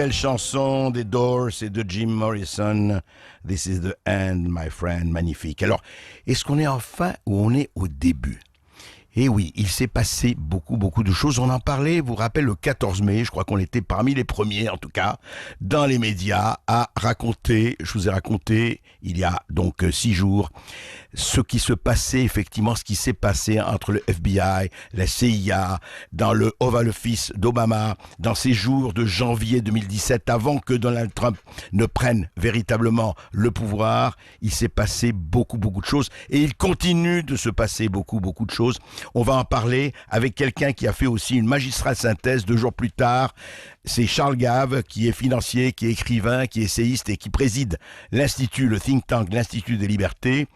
belle chanson des Doors et de Jim Morrison. This is the end, my friend. Magnifique. Alors, est-ce qu'on est enfin ou on est au début? Eh oui, il s'est passé beaucoup de choses. On en parlait, vous vous rappelez, le 14 mai, je crois qu'on était parmi les premiers, en tout cas, dans les médias, à raconter, je vous ai raconté, il y a donc 6 jours, ce qui se passait, effectivement, ce qui s'est passé entre le FBI, la CIA, dans le Oval Office d'Obama, dans ces jours de janvier 2017, avant que Donald Trump ne prenne véritablement le pouvoir. Il s'est passé beaucoup de choses, et il continue de se passer beaucoup de choses. On va en parler avec quelqu'un qui a fait aussi une magistrale synthèse 2 jours plus tard. C'est Charles Gave, qui est financier, qui est écrivain, qui est essayiste et qui préside l'Institut, le think tank, l'Institut des libertés.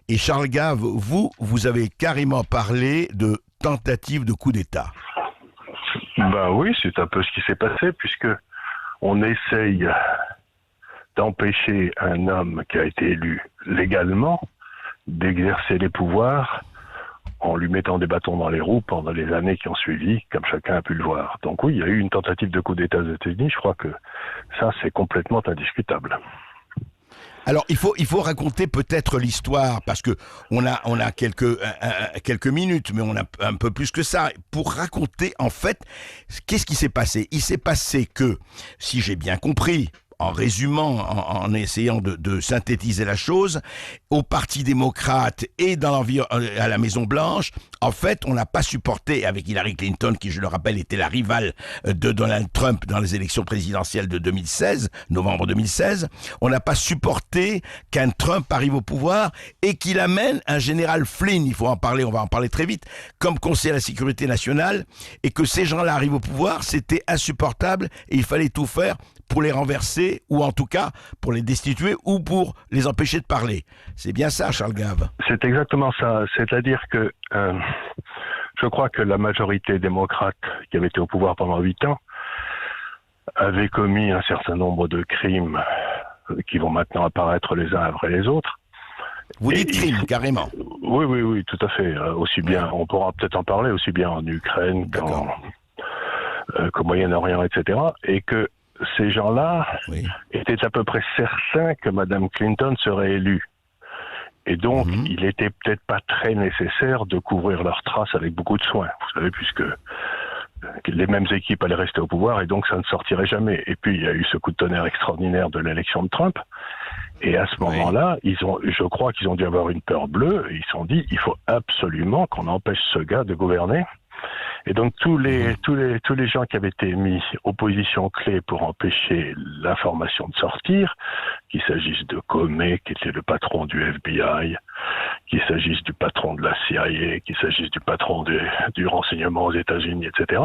Et Charles Gave, vous avez carrément parlé de tentative de coup d'État. Ben oui, c'est un peu ce qui s'est passé, puisque on essaye d'empêcher un homme qui a été élu légalement d'exercer les pouvoirs en lui mettant des bâtons dans les roues pendant les années qui ont suivi, comme chacun a pu le voir. Donc oui, il y a eu une tentative de coup d'État aux États-Unis, je crois que ça, c'est complètement indiscutable. Alors, il faut raconter peut-être l'histoire, parce que on a quelques minutes, mais on a un peu plus que ça, pour raconter, en fait, qu'est-ce qui s'est passé. Il s'est passé que, si j'ai bien compris, en résumant, en essayant de synthétiser la chose, au Parti démocrate et à la Maison-Blanche, en fait, on n'a pas supporté, avec Hillary Clinton, qui, je le rappelle, était la rivale de Donald Trump dans les élections présidentielles de 2016, novembre 2016, on n'a pas supporté qu'un Trump arrive au pouvoir et qu'il amène un général Flynn, il faut en parler, on va en parler très vite, comme conseiller à la sécurité nationale, et que ces gens-là arrivent au pouvoir, c'était insupportable, et il fallait tout faire pour les renverser, ou en tout cas pour les destituer, ou pour les empêcher de parler. C'est bien ça, Charles Gave? C'est exactement ça. C'est-à-dire que je crois que la majorité démocrate qui avait été au pouvoir pendant 8 ans avait commis un certain nombre de crimes qui vont maintenant apparaître les uns après les autres. Vous dites crimes, carrément? Oui, tout à fait. Aussi bien, on pourra peut-être en parler, aussi bien en Ukraine qu'au Moyen-Orient, etc. Et que ces gens-là étaient à peu près certains que Mme Clinton serait élue. Et donc, il était peut-être pas très nécessaire de couvrir leurs traces avec beaucoup de soin. Vous savez, puisque les mêmes équipes allaient rester au pouvoir et donc ça ne sortirait jamais. Et puis, il y a eu ce coup de tonnerre extraordinaire de l'élection de Trump. Et à ce moment-là, je crois qu'ils ont dû avoir une peur bleue et ils se sont dit, il faut absolument qu'on empêche ce gars de gouverner. Et donc tous les gens qui avaient été mis aux positions clés pour empêcher l'information de sortir, qu'il s'agisse de Comey, qui était le patron du FBI, qu'il s'agisse du patron de la CIA, qu'il s'agisse du patron du renseignement aux États-Unis, etc.,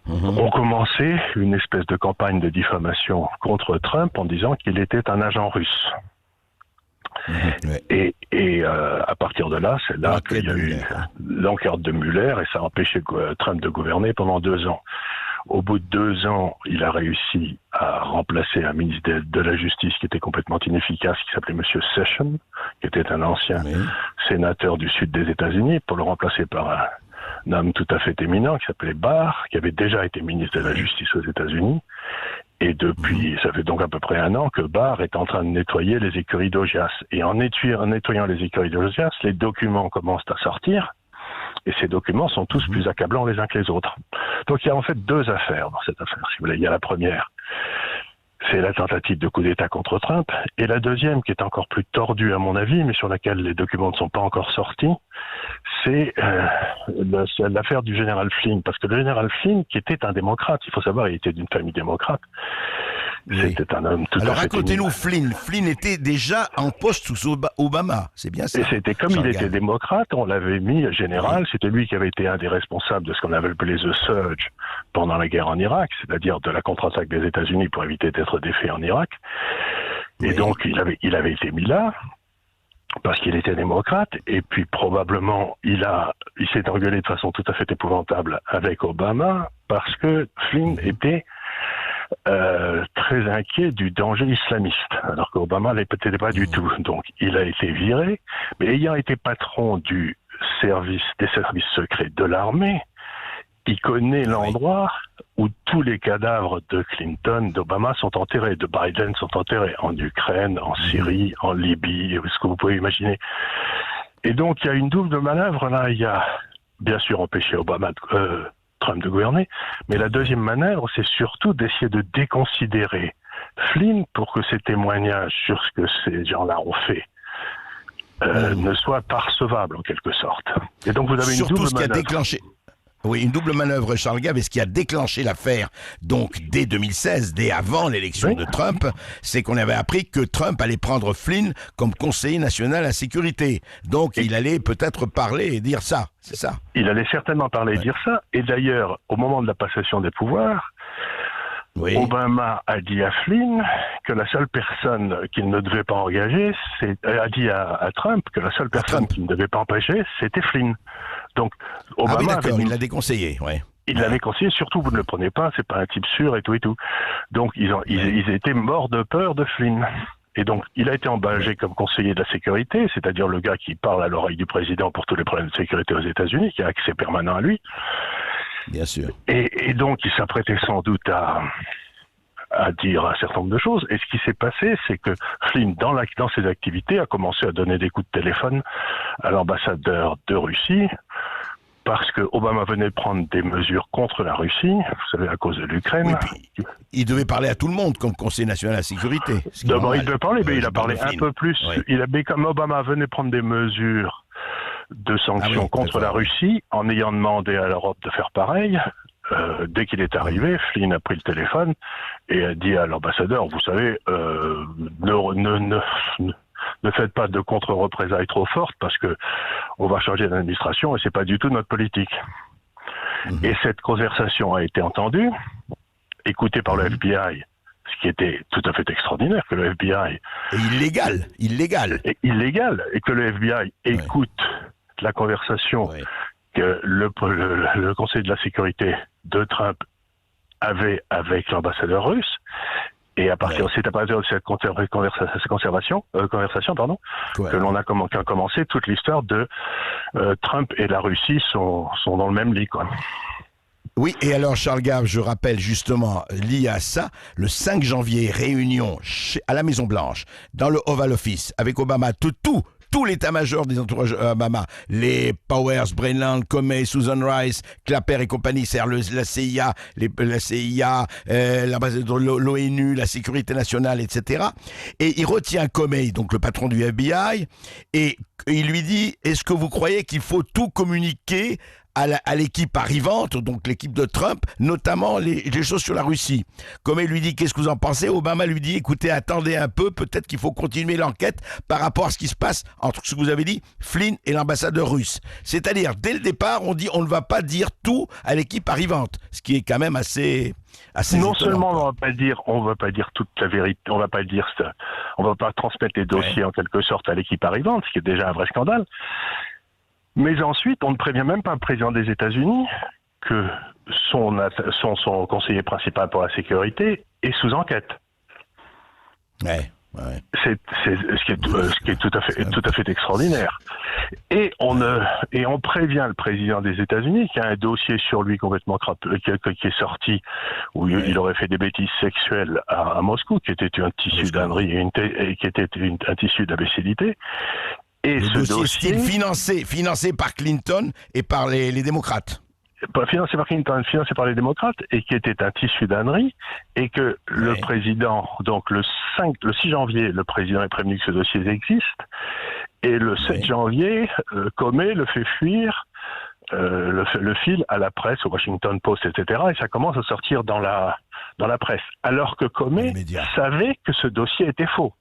ont commencé une espèce de campagne de diffamation contre Trump en disant qu'il était un agent russe. Et à partir de là, c'est là qu'il y a eu l'enquête de Mueller et ça a empêché Trump de gouverner pendant 2 ans. Au bout de 2 ans, il a réussi à remplacer un ministre de la Justice qui était complètement inefficace, qui s'appelait M. Sessions, qui était un ancien sénateur du sud des États-Unis, pour le remplacer par un homme tout à fait éminent qui s'appelait Barr, qui avait déjà été ministre de la Justice aux États-Unis. Et depuis, ça fait donc à peu près 1 an que Barr est en train de nettoyer les écuries d'Augias. Et en nettoyant les écuries d'Augias, les documents commencent à sortir. Et ces documents sont tous plus accablants les uns que les autres. Donc il y a en fait 2 affaires dans cette affaire, si vous voulez. Il y a la première, c'est la tentative de coup d'État contre Trump. Et la deuxième, qui est encore plus tordue à mon avis, mais sur laquelle les documents ne sont pas encore sortis, c'est l'affaire du général Flynn. Parce que le général Flynn, qui était un démocrate, il faut savoir, il était d'une famille démocrate. C'était un homme tout à fait... Alors racontez-nous Flynn. Flynn était déjà en poste sous Obama, c'est bien ça? Et c'était comme il était démocrate, on l'avait mis général, c'était lui qui avait été un des responsables de ce qu'on avait appelé The Surge pendant la guerre en Irak, c'est-à-dire de la contre-attaque des États-Unis pour éviter d'être défait en Irak. Et donc il avait été mis là, parce qu'il était démocrate, et puis probablement il s'est engueulé de façon tout à fait épouvantable avec Obama, parce que Flynn était très inquiet du danger islamiste, alors qu'Obama ne l'était pas du tout. Donc il a été viré, mais ayant été patron des services secrets de l'armée, il connaît l'endroit où tous les cadavres de Clinton, d'Obama sont enterrés, de Biden sont enterrés, en Ukraine, en Syrie, en Libye, ce que vous pouvez imaginer. Et donc, il y a une double manœuvre, là. Il y a, bien sûr, empêcher Trump de gouverner, mais la deuxième manœuvre, c'est surtout d'essayer de déconsidérer Flynn pour que ses témoignages sur ce que ces gens-là ont fait ne soient pas recevables, en quelque sorte. Et donc, vous avez surtout une double ce qui a manœuvre. déclenché... Oui, une double manœuvre, Charles Gave, et ce qui a déclenché l'affaire, donc dès 2016, dès avant l'élection de Trump, c'est qu'on avait appris que Trump allait prendre Flynn comme conseiller national à la sécurité. Donc il allait peut-être parler et dire ça, c'est ça? Il allait certainement parler et dire ça, et d'ailleurs, au moment de la passation des pouvoirs, Obama a dit à Flynn que la seule personne qu'il ne devait pas engager, a dit à Trump que la seule personne qu'il ne devait pas empêcher, c'était Flynn. Donc, Obama il l'a déconseillé, Il l'avait conseillé, surtout vous ne le prenez pas, c'est pas un type sûr et tout et tout. Donc, ils étaient morts de peur de Flynn. Et donc, il a été embauché comme conseiller de la sécurité, c'est-à-dire le gars qui parle à l'oreille du président pour tous les problèmes de sécurité aux États-Unis, qui a accès permanent à lui. Bien sûr. Et donc, il s'apprêtait sans doute à dire un certain nombre de choses. Et ce qui s'est passé, c'est que Flynn, dans ses activités, a commencé à donner des coups de téléphone à l'ambassadeur de Russie, parce que Obama venait de prendre des mesures contre la Russie, vous savez, à cause de l'Ukraine. Oui, il devait parler à tout le monde comme conseiller national à la sécurité. D'abord, il devait parler, mais il a parlé un peu plus. Mais comme Obama venait prendre des mesures de sanctions contre la Russie, en ayant demandé à l'Europe de faire pareil, dès qu'il est arrivé, Flynn a pris le téléphone et a dit à l'ambassadeur, vous savez, ne faites pas de contre-représailles trop fortes parce que on va changer d'administration et c'est pas du tout notre politique. Et cette conversation a été entendue, écoutée par le FBI, ce qui était tout à fait extraordinaire, que le FBI... Et illégal. Et que le FBI écoute la conversation que le Conseil de la sécurité de Trump avait avec l'ambassadeur russe. Et à partir de cette conversation, que l'on a commencé toute l'histoire de Trump et la Russie sont dans le même lit, quoi. Oui, et alors Charles Gave, je rappelle justement, lié à ça, le 5 janvier, réunion à la Maison-Blanche, dans le Oval Office, avec Obama, tout l'état-major des entourages Obama, les Powers, Brennan, Comey, Susan Rice, Clapper et compagnie, c'est-à-dire la CIA, l'ambassadeur de l'ONU, la sécurité nationale, etc. Et il retient Comey, donc le patron du FBI, et il lui dit, est-ce que vous croyez qu'il faut tout communiquer à l'équipe arrivante, donc l'équipe de Trump, notamment les choses sur la Russie. Comey lui dit, qu'est-ce que vous en pensez? Obama lui dit, écoutez, attendez un peu, peut-être qu'il faut continuer l'enquête par rapport à ce qui se passe entre ce que vous avez dit, Flynn et l'ambassadeur russe. C'est-à-dire, dès le départ, on dit, on ne va pas dire tout à l'équipe arrivante, ce qui est quand même assez non étonnant. Seulement on va pas dire toute la vérité, on va pas dire ça, on va pas transmettre les dossiers en quelque sorte à l'équipe arrivante, ce qui est déjà un vrai scandale. Mais ensuite, on ne prévient même pas le président des États-Unis que son conseiller principal pour la sécurité est sous enquête. C'est ce qui est tout à fait extraordinaire. Et on prévient le président des États-Unis qu'il y a un dossier sur lui complètement qui est sorti où il aurait fait des bêtises sexuelles à Moscou, qui était un tissu d'ânerie et qui était un tissu d'imbécilité. Et le dossier financé par Clinton et par les démocrates. Pas financé par Clinton, financé par les démocrates, et qui était un tissu d'ânerie, et que le président, donc le 6 janvier, le président est prévenu que ce dossier existe, et le 7 janvier, Comey le fait fuir, le file à la presse, au Washington Post, etc., et ça commence à sortir dans la presse, alors que Comey savait que ce dossier était faux.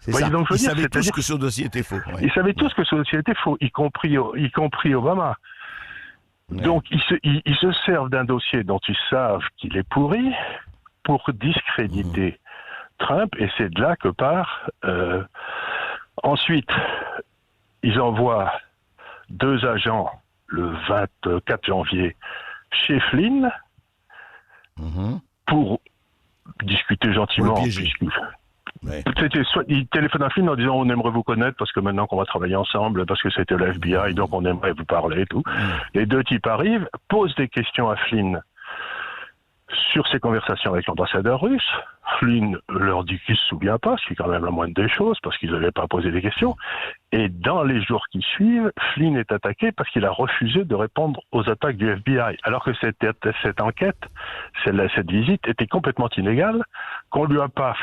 C'est ça. Donc, ils savaient tous que ce dossier était faux. Ils savaient tous que ce dossier était faux, y compris Obama. Donc, ils se servent d'un dossier dont ils savent qu'il est pourri pour discréditer Trump, et c'est de là que part. Ensuite, ils envoient 2 agents le 24 janvier chez Flynn pour discuter gentiment. il téléphone à Flynn en disant on aimerait vous connaître parce que maintenant qu'on va travailler ensemble, parce que c'était le FBI, donc on aimerait vous parler et tout. Les deux types arrivent, posent des questions à Flynn sur ses conversations avec l'ambassadeur russe. Flynn leur dit qu'il ne se souvient pas, ce qui est quand même la moindre des choses, parce qu'ils n'avaient pas posé des questions. Et dans les jours qui suivent, Flynn est attaqué parce qu'il a refusé de répondre aux attaques du FBI. Alors que cette enquête, cette visite était complètement illégale, qu'on lui a pas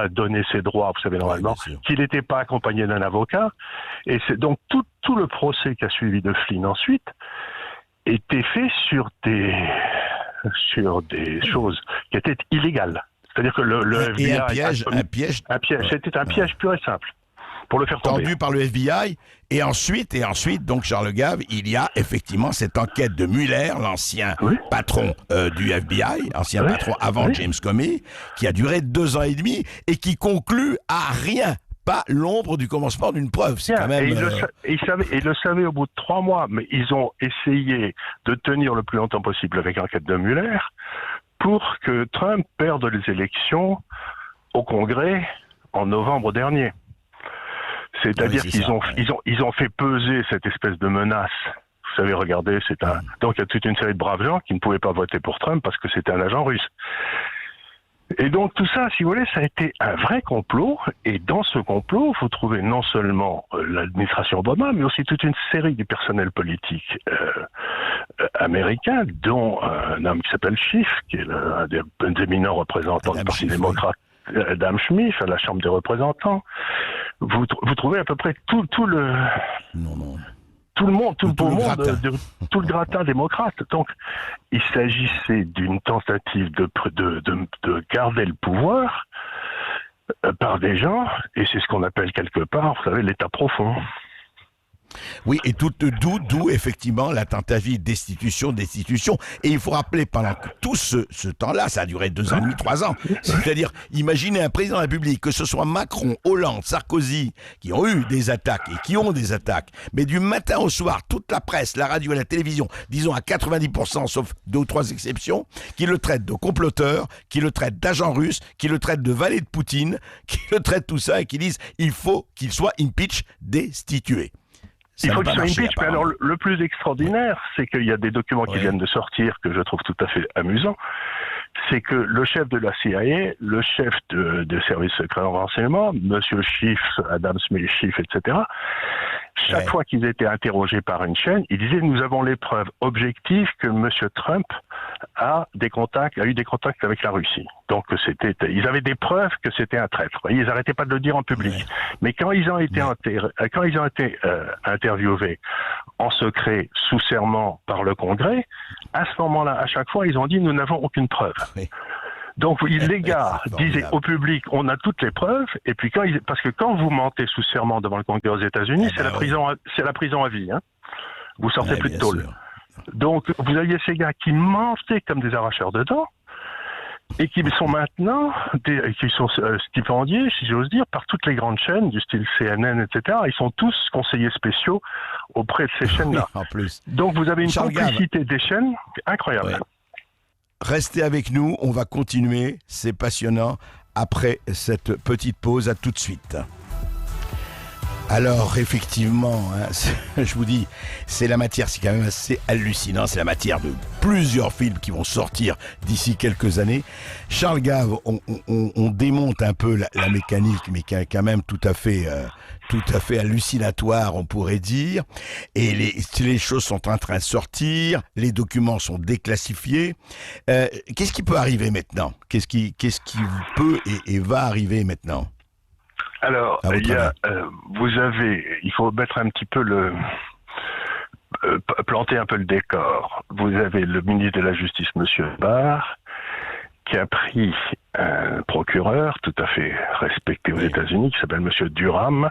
donné ses droits, vous savez, normalement, qu'il n'était pas accompagné d'un avocat. Et c'est donc tout le procès qui a suivi de Flynn ensuite était fait sur des choses qui étaient illégales. C'est-à-dire que le FBI... un piège. C'était un piège pur et simple, pour le faire tomber. Tendu par le FBI, et ensuite, donc, Charles Gave, il y a effectivement cette enquête de Mueller, l'ancien patron du FBI, ancien patron avant James Comey, qui a duré 2 ans et demi, et qui conclut à rien. Pas l'ombre du commencement d'une preuve. C'est quand même. Et il le savait au bout de 3 mois, mais ils ont essayé de tenir le plus longtemps possible avec l'enquête de Mueller pour que Trump perde les élections au Congrès en novembre dernier. C'est-à-dire qu'ils ont fait peser cette espèce de menace. Vous savez, regardez, donc il y a toute une série de braves gens qui ne pouvaient pas voter pour Trump parce que c'était un agent russe. Et donc tout ça, si vous voulez, ça a été un vrai complot. Et dans ce complot, vous trouvez non seulement l'administration Obama, mais aussi toute une série du personnel politique américain, dont un homme qui s'appelle Schiff, qui est un des éminents représentants du Parti démocrate, Adam Schiff, à la Chambre des représentants. Vous trouvez à peu près tout le... Tout le gratin démocrate. Donc, il s'agissait d'une tentative de garder le pouvoir par des gens, et c'est ce qu'on appelle quelque part, vous savez, l'état profond. Oui, et d'où effectivement la tentative destitution. Et il faut rappeler, pendant tout ce temps-là, ça a duré 2 ans et demi, 3 ans. C'est-à-dire, imaginez un président de la République, que ce soit Macron, Hollande, Sarkozy, qui ont eu des attaques et qui ont des attaques, mais du matin au soir, toute la presse, la radio et la télévision, disons à 90%, sauf 2 ou 3 exceptions, qui le traitent de comploteur, qui le traitent d'agent russe, qui le traitent de valet de Poutine, qui le traitent tout ça et qui disent il faut qu'il soit impeach, destitué. Il faut qu'il soit impeach, mais alors le plus extraordinaire, c'est qu'il y a des documents qui viennent de sortir que je trouve tout à fait amusants. C'est que le chef de la CIA, le chef de service secret en renseignement, Monsieur Schiff, Adam Smith Schiff, etc., chaque fois qu'ils étaient interrogés par une chaîne, ils disaient nous avons les preuves objectives que Monsieur Trump a eu des contacts avec la Russie. Donc ils avaient des preuves que c'était un traître. Ils n'arrêtaient pas de le dire en public. Mais quand ils ont été interviewés en secret, sous serment par le Congrès, à ce moment-là, à chaque fois, ils ont dit nous n'avons aucune preuve. Donc les gars disaient au public on a toutes les preuves, et puis parce que quand vous mentez sous serment devant le Congrès aux États-Unis, c'est la prison à vie. Hein. Vous sortez plus de tôle. Donc vous aviez ces gars qui mentaient comme des arracheurs de dents, et qui sont maintenant qui sont stipendiés, si j'ose dire, par toutes les grandes chaînes du style CNN, etc. Ils sont tous conseillers spéciaux auprès de ces chaînes-là. En plus. Donc vous avez une complicité des chaînes incroyable. Ouais. Restez avec nous, on va continuer, c'est passionnant, après cette petite pause, à tout de suite. Alors, effectivement, je vous dis, c'est la matière, c'est quand même assez hallucinant, c'est la matière de plusieurs films qui vont sortir d'ici quelques années. Charles Gave, on démonte un peu la mécanique, mais qui est quand même tout à fait hallucinatoire, on pourrait dire. Et les choses sont en train de sortir, les documents sont déclassifiés. Qu'est-ce qui peut arriver maintenant ? Qu'est-ce qui peut et va arriver maintenant ? Alors, il faut mettre un petit peu planter un peu le décor. Vous avez le ministre de la Justice, Monsieur Barr, qui a pris un procureur tout à fait respecté aux États-Unis, qui s'appelle Monsieur Durham,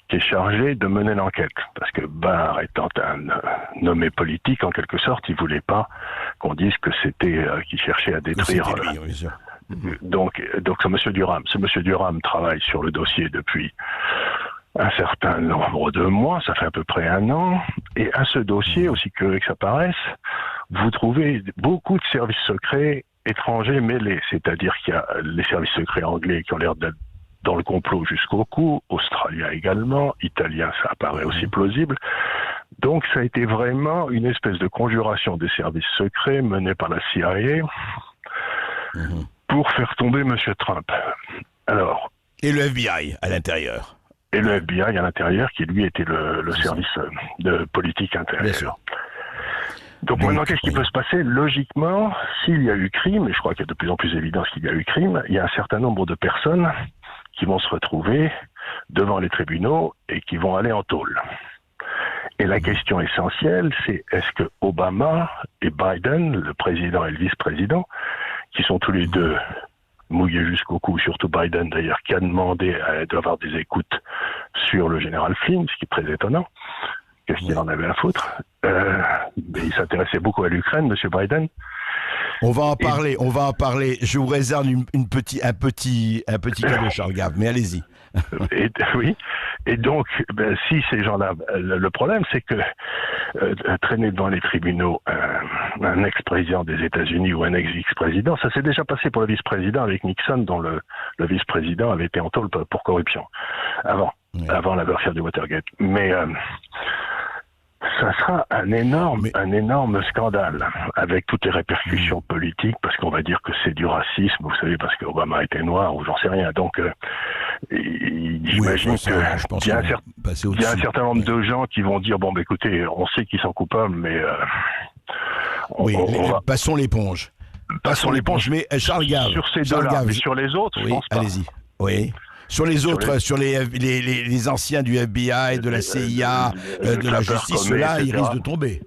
qui est chargé de mener l'enquête. Parce que Barr étant un nommé politique, en quelque sorte, il voulait pas qu'on dise que c'était qu'il cherchait à détruire. Donc c'est Monsieur Durham. Ce Monsieur Durham travaille sur le dossier depuis un certain nombre de mois, ça fait à peu près 1 an, et à ce dossier, aussi curieux que ça paraisse, vous trouvez beaucoup de services secrets étrangers mêlés, c'est-à-dire qu'il y a les services secrets anglais qui ont l'air d'être dans le complot jusqu'au cou, australien également, italien, ça apparaît aussi plausible. Donc ça a été vraiment une espèce de conjuration des services secrets menée par la CIA pour faire tomber M. Trump. Alors, et le FBI à l'intérieur. Et le FBI à l'intérieur, qui lui était le service de politique intérieure. Donc maintenant, qu'est-ce qui peut se passer? Logiquement, s'il y a eu crime, et je crois qu'il y a de plus en plus évidence qu'il y a eu crime, il y a un certain nombre de personnes qui vont se retrouver devant les tribunaux et qui vont aller en tôle. Et la question essentielle, c'est est-ce que Obama et Biden, le président et le vice-président, qui sont tous les deux mouillés jusqu'au cou, surtout Biden d'ailleurs, qui a demandé d'avoir des écoutes sur le général Flynn, ce qui est très étonnant. Qu'est-ce qu'il en avait à foutre? Mais il s'intéressait beaucoup à l'Ukraine, M. Biden. On va en parler. Je vous réserve un petit cadeau, Charles Gave, mais allez-y. Oui. Et donc, si ces gens-là, le problème, c'est que traîner devant les tribunaux un ex-président des États-Unis ou un ex-vice-président, ça s'est déjà passé pour le vice-président avec Nixon, dont le vice-président avait été en tôle pour corruption avant l'affaire du Watergate. Mais ça sera un énorme scandale avec toutes les répercussions politiques, parce qu'on va dire que c'est du racisme, vous savez, parce qu'Obama était noir ou j'en sais rien. Donc, j'imagine qu'il y a un certain nombre de gens qui vont dire bon, écoutez, on sait qu'ils sont coupables, mais passons l'éponge. Passons l'éponge. Mais Charles Gave, sur ces deux-là, mais sur les autres, je pense pas. Allez-y. Oui. Sur les autres, sur les anciens du FBI, de la CIA, de la justice, ceux-là, ils risquent de tomber.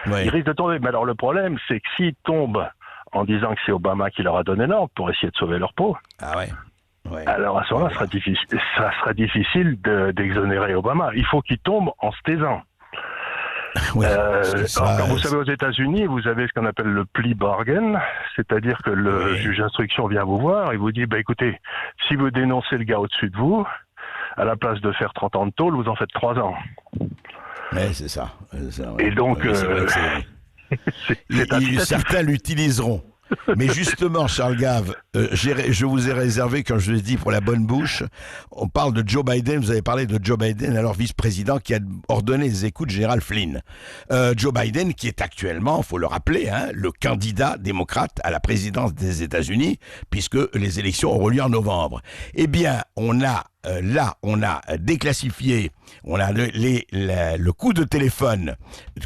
Ils risquent de tomber. Mais alors le problème, c'est que s'ils tombent en disant que c'est Obama qui leur a donné l'ordre pour essayer de sauver leur peau, alors à ce moment-là, ça sera difficile d'exonérer Obama. Il faut qu'il tombe en se taisant. Vous savez, aux États-Unis, vous avez ce qu'on appelle le plea bargain, c'est-à-dire que le juge d'instruction vient vous voir et vous dit écoutez, si vous dénoncez le gars au-dessus de vous, à la place de faire 30 ans de tôle, vous en faites 3 ans. Oui, c'est ça. Et donc, certains l'utiliseront. Mais justement, Charles Gave, je vous ai réservé, quand je l'ai dit, pour la bonne bouche. On parle de Joe Biden, vous avez parlé de Joe Biden, alors vice-président, qui a ordonné les écoutes du général Flynn. Joe Biden, qui est actuellement, il faut le rappeler, le candidat démocrate à la présidence des États-Unis, puisque les élections auront lieu en novembre. Eh bien, on a déclassifié, on a le coup de téléphone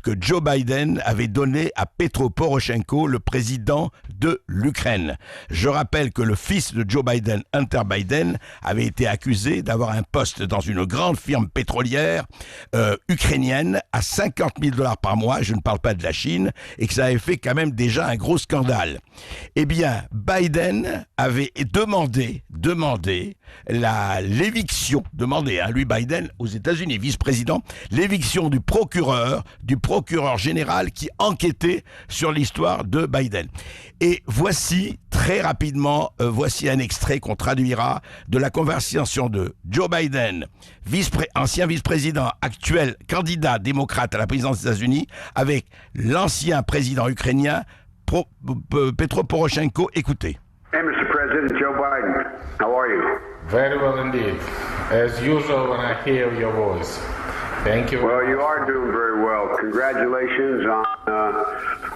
que Joe Biden avait donné à Petro Poroshenko, le président de l'Ukraine. Je rappelle que le fils de Joe Biden, Hunter Biden, avait été accusé d'avoir un poste dans une grande firme pétrolière ukrainienne à $50,000 par mois, je ne parle pas de la Chine, et que ça avait fait quand même déjà un gros scandale. Eh bien, Biden avait demandé l'éviction, lui Biden aux États-Unis, vice-président, l'éviction du procureur général qui enquêtait sur l'histoire de Biden. Et voici, très rapidement, voici un extrait qu'on traduira de la conversation de Joe Biden, ancien vice-président, actuel candidat démocrate à la présidence des États-Unis, avec l'ancien président ukrainien, Petro Poroshenko. Écoutez. Hey, Mr. President, Joe Biden, how are you? Very well indeed. As usual when I hear your voice. Thank you. Well, you are doing very well. Congratulations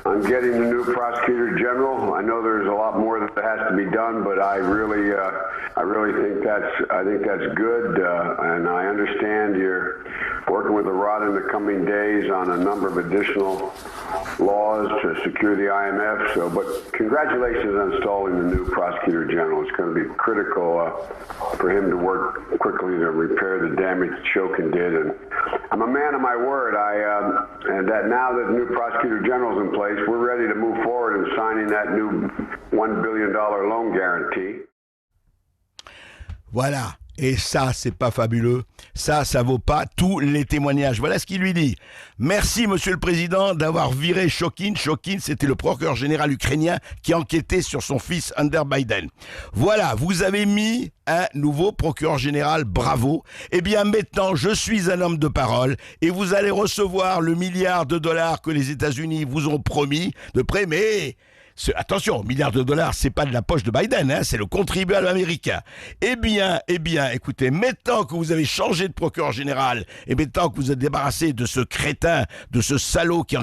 on getting the new prosecutor general. I know there's a lot more that has to be done, but I really think that's good, and I understand you're working with the Rod in the coming days on a number of additional laws to secure the IMF. But congratulations on installing the new prosecutor general. It's going to be critical for him to work quickly to repair the damage Shokin did. And I'm a man of my word. And that now that the new prosecutor general is in place, we're ready to move forward in signing that new $1 billion loan guarantee. Voilà. Et ça, c'est pas fabuleux. Ça vaut pas tous les témoignages. Voilà ce qu'il lui dit. Merci, Monsieur le Président, d'avoir viré Shokin. Shokin, c'était le procureur général ukrainien qui enquêtait sur son fils Hunter Biden. Voilà, vous avez mis un nouveau procureur général, bravo. Eh bien, maintenant, je suis un homme de parole et vous allez recevoir le $1 milliard que les États-Unis vous ont promis de prêt, mais Attention, milliards de dollars, c'est pas de la poche de Biden, hein, c'est le contribuable américain. Eh bien, écoutez, maintenant que vous avez changé de procureur général, et maintenant que vous êtes débarrassé de ce crétin, de ce salaud qui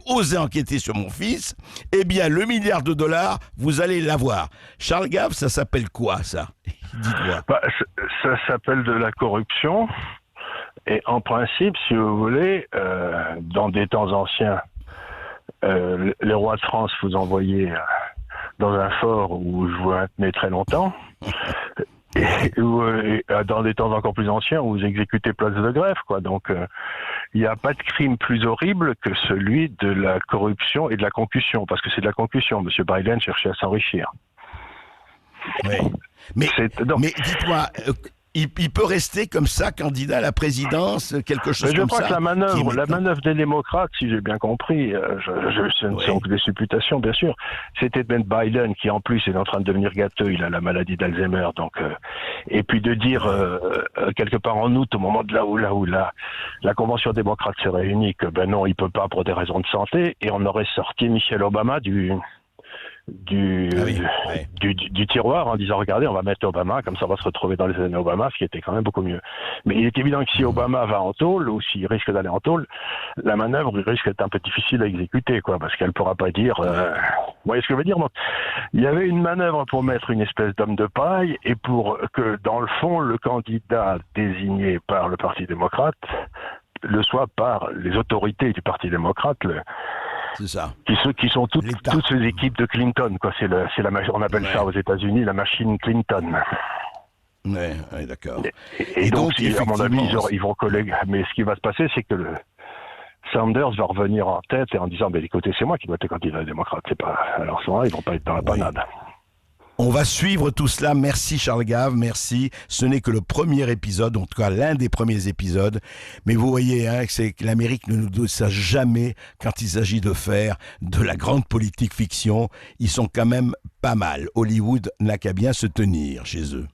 osait enquêter sur mon fils, eh bien, le milliard de dollars, vous allez l'avoir. Charles Gave, ça s'appelle quoi, ça? Dites-moi. Ça s'appelle de la corruption. Et en principe, si vous voulez, dans des temps anciens, les rois de France vous envoyaient dans un fort où je vous maintenais très longtemps, et dans des temps encore plus anciens où vous exécutez place de grève, quoi. Donc, il n'y a pas de crime plus horrible que celui de la corruption et de la concussion, parce que c'est de la concussion. Monsieur Biden cherchait à s'enrichir. Oui. Mais dites-moi, il peut rester comme ça, candidat à la présidence, quelque chose comme ça. Je crois que la manœuvre des démocrates, si j'ai bien compris, ce ne sont que des supputations, bien sûr, c'était de mettre Biden, qui en plus est en train de devenir gâteux, il a la maladie d'Alzheimer, donc, et puis de dire quelque part en août, au moment de là où la convention démocrate s'est réunie, que ben non, il peut pas pour des raisons de santé, et on aurait sorti Michelle Obama du tiroir en disant regardez, on va mettre Obama, comme ça on va se retrouver dans les années Obama, ce qui était quand même beaucoup mieux. Mais il est évident que si Obama va en tôle, ou s'il risque d'aller en tôle, la manœuvre risque d'être un peu difficile à exécuter, quoi, parce qu'elle pourra pas dire vous voyez ce que je veux dire, moi. Il y avait une manœuvre pour mettre une espèce d'homme de paille et pour que dans le fond le candidat désigné par le Parti démocrate le soit par les autorités du Parti démocrate, c'est ça. Qui sont toutes ces équipes de Clinton, quoi. On appelle ça aux États-Unis la machine Clinton. Ouais, d'accord. Et donc, à mon avis, ils vont coller. Mais ce qui va se passer, c'est que Sanders va revenir en tête et en disant, écoutez, c'est moi qui dois être candidat démocrate. C'est pas. Alors, à ce moment-là, ils vont pas être dans la panade. On va suivre tout cela. Merci Charles Gave, merci. Ce n'est que le premier épisode, en tout cas l'un des premiers épisodes. Mais vous voyez, c'est que l'Amérique ne nous doute ça jamais quand il s'agit de faire de la grande politique fiction. Ils sont quand même pas mal. Hollywood n'a qu'à bien se tenir chez eux.